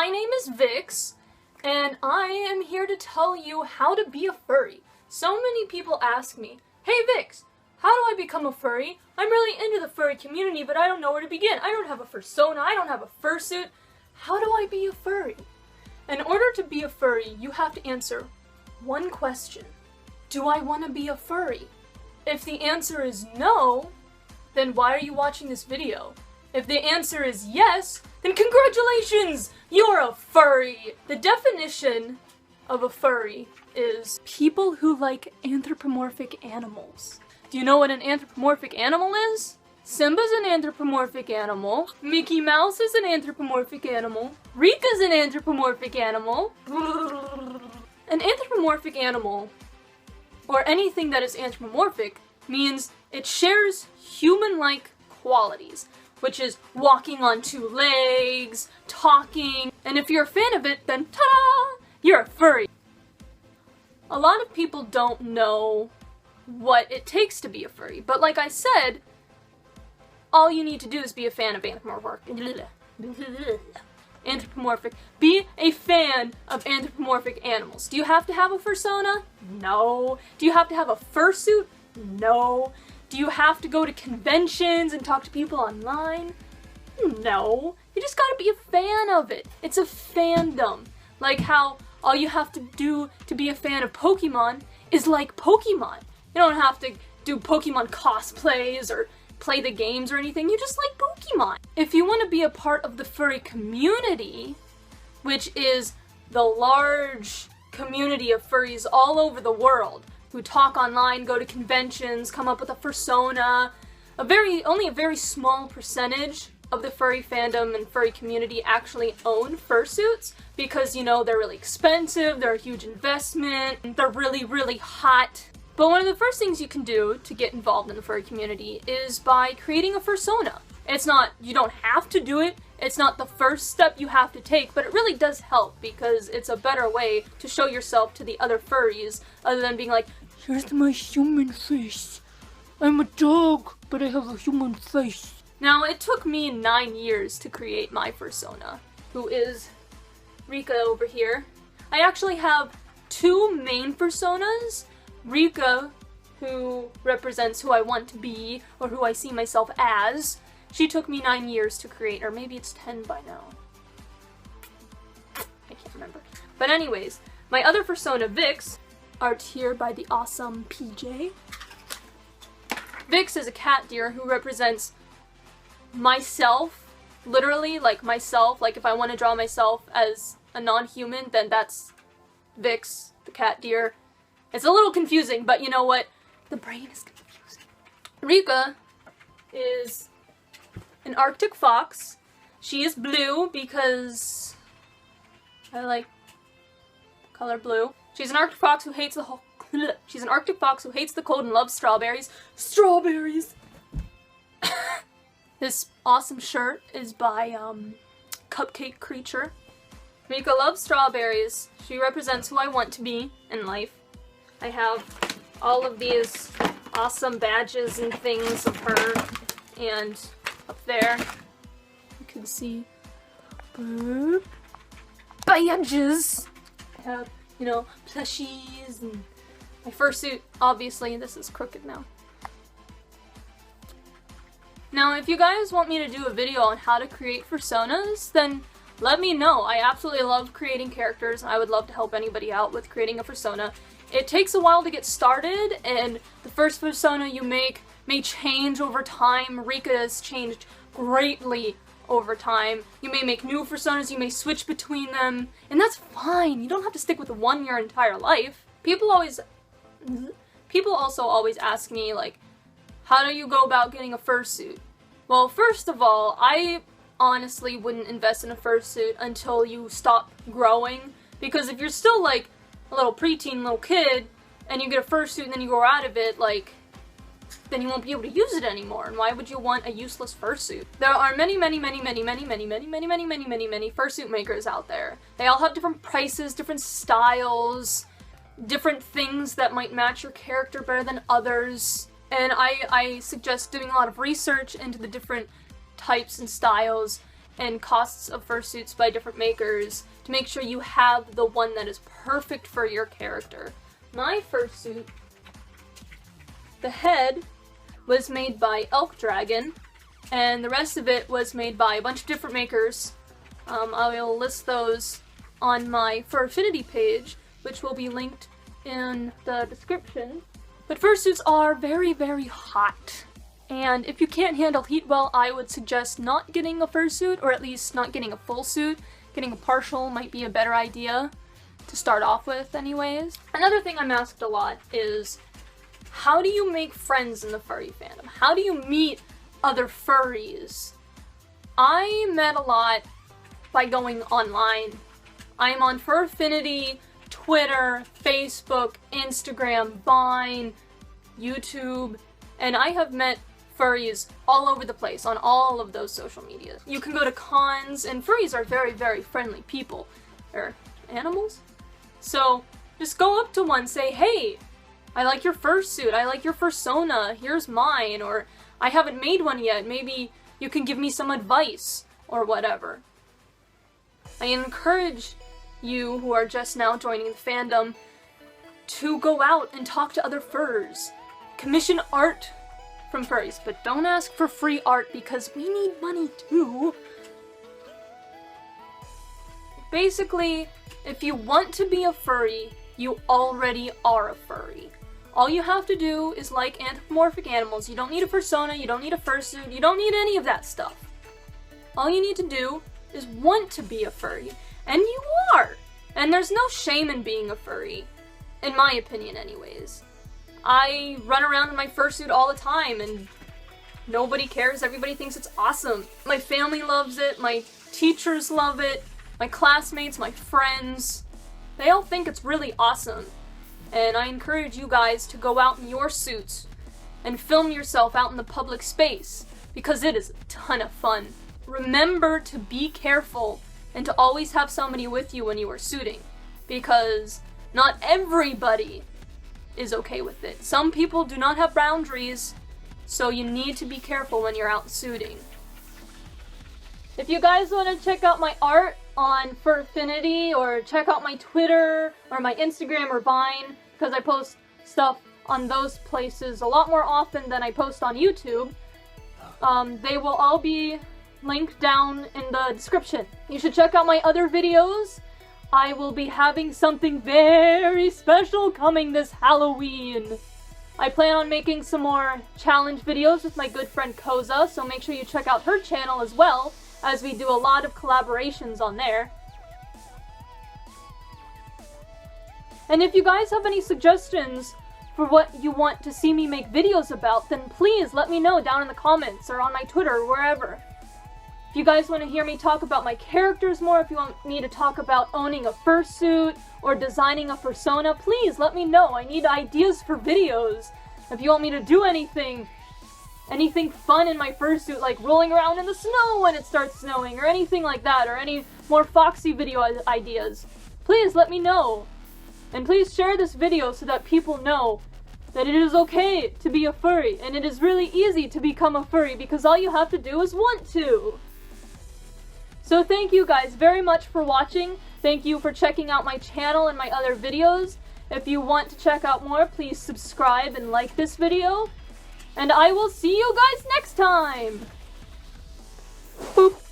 My name is Vix, and I am here to tell you how to be a furry. So many people ask me, hey Vix, how do I become a furry? I'm really into the furry community, but I don't know where to begin. I don't have a fursona, I don't have a fursuit. How do I be a furry? In order to be a furry, you have to answer one question. Do I want to be a furry? If the answer is no, then why are you watching this video? If the answer is yes, then congratulations! You're a furry! The definition of a furry is people who like anthropomorphic animals. Do you know what an anthropomorphic animal is? Simba's an anthropomorphic animal. Mickey Mouse is an anthropomorphic animal. Rika's an anthropomorphic animal. An anthropomorphic animal, or anything that is anthropomorphic, means it shares human-like qualities, which is walking on two legs, talking, and if you're a fan of it, then ta-da! You're a furry. A lot of people don't know what it takes to be a furry, but like I said, all you need to do is be a fan of anthropomorphic. Be a fan of anthropomorphic animals. Do you have to have a fursona? No. Do you have to have a fursuit? No. Do you have to go to conventions and talk to people online? No. You just gotta be a fan of it. It's a fandom. Like how all you have to do to be a fan of Pokemon is like Pokemon. You don't have to do Pokemon cosplays or play the games or anything, you just like Pokemon. If you want to be a part of the furry community, which is the large community of furries all over the world who talk online, go to conventions, come up with a fursona, only a very small percentage of the furry fandom and furry community actually own fursuits because, you know, they're really expensive, they're a huge investment, they're really, really hot. But one of the first things you can do to get involved in the furry community is by creating a fursona. You don't have to do it, it's not the first step you have to take, but it really does help because it's a better way to show yourself to the other furries other than being like, here's my human face. I'm a dog, but I have a human face. Now, it took me 9 years to create my fursona, who is Rika over here. I actually have two main fursonas. Rika, who represents who I want to be, or who I see myself as. She took me 9 years to create, or maybe it's 10 by now. I can't remember. But anyways, my other fursona, Vix, art here by the awesome PJ. Vix is a cat deer who represents myself, literally, like myself. Like if I want to draw myself as a non-human, then that's Vix, the cat deer. It's a little confusing, but you know what? The brain is confusing. Rika is an Arctic fox. She is blue because I like the color blue. She's an Arctic fox who hates the cold and loves strawberries. Strawberries! This awesome shirt is by Cupcake Creature. Rika loves strawberries. She represents who I want to be in life. I have all of these awesome badges and things of her, and up there you can see badges. I have, you know, plushies and my fursuit, obviously. This is crooked now. Now, if you guys want me to do a video on how to create fursonas, then let me know. I absolutely love creating characters, and I would love to help anybody out with creating a fursona. It takes a while to get started, and the first fursona you make may change over time. Rika has changed greatly over time. You may make new fursonas, you may switch between them, and that's fine. You don't have to stick with one your entire life. People also always ask me, like, how do you go about getting a fursuit? Well, first of all, I honestly wouldn't invest in a fursuit until you stop growing, because if you're still like a little preteen little kid and you get a fursuit and then you grow out of it, like, then you won't be able to use it anymore, and why would you want a useless fursuit? There are many fursuit makers out there. They all have different prices, different styles, different things that might match your character better than others, and I suggest doing a lot of research into the different types and styles and costs of fursuits by different makers to make sure you have the one that is perfect for your character. My fursuit, the head was made by Elk Dragon, and the rest of it was made by a bunch of different makers. I will list those on my Furfinity page, which will be linked in the description. But fursuits are very, very hot. And if you can't handle heat well, I would suggest not getting a fursuit, or at least not getting a full suit. Getting a partial might be a better idea to start off with anyways. Another thing I'm asked a lot is, how do you make friends in the furry fandom? How do you meet other furries? I met a lot by going online. I'm on Furfinity, Twitter, Facebook, Instagram, Vine, YouTube, and I have met furries all over the place on all of those social medias. You can go to cons, and furries are very, very friendly people. Or animals? So just go up to one, say, hey, I like your fursuit, I like your Fursona, here's mine, or I haven't made one yet, maybe you can give me some advice, or whatever. I encourage you who are just now joining the fandom to go out and talk to other furs. Commission art from furries, but don't ask for free art because we need money too. Basically, if you want to be a furry, you already are a furry. All you have to do is like anthropomorphic animals. You don't need a Fursona, you don't need a fursuit, you don't need any of that stuff. All you need to do is want to be a furry, and you are! And there's no shame in being a furry, in my opinion anyways. I run around in my fursuit all the time, and nobody cares, everybody thinks it's awesome. My family loves it, my teachers love it, my classmates, my friends, they all think it's really awesome. And I encourage you guys to go out in your suits and film yourself out in the public space, because it is a ton of fun. Remember to be careful and to always have somebody with you when you are suiting, because not everybody is okay with it. Some people do not have boundaries, so you need to be careful when you're out suiting. If you guys want to check out my art on Furfinity, or check out my Twitter, or my Instagram, or Vine, because I post stuff on those places a lot more often than I post on YouTube, they will all be linked down in the description. You should check out my other videos. I will be having something very special coming this Halloween. I plan on making some more challenge videos with my good friend Cozza, so make sure you check out her channel as well, as we do a lot of collaborations on there. And if you guys have any suggestions for what you want to see me make videos about, then please let me know down in the comments or on my Twitter or wherever. If you guys want to hear me talk about my characters more, if you want me to talk about owning a fursuit or designing a Fursona, please let me know. I need ideas for videos. If you want me to do anything fun in my fursuit, like rolling around in the snow when it starts snowing, or anything like that, or any more Foxy video ideas, please let me know. And please share this video so that people know that it is okay to be a furry, and it is really easy to become a furry because all you have to do is want to. So thank you guys very much for watching. Thank you for checking out my channel and my other videos. If you want to check out more, please subscribe and like this video. And I will see you guys next time! Boop.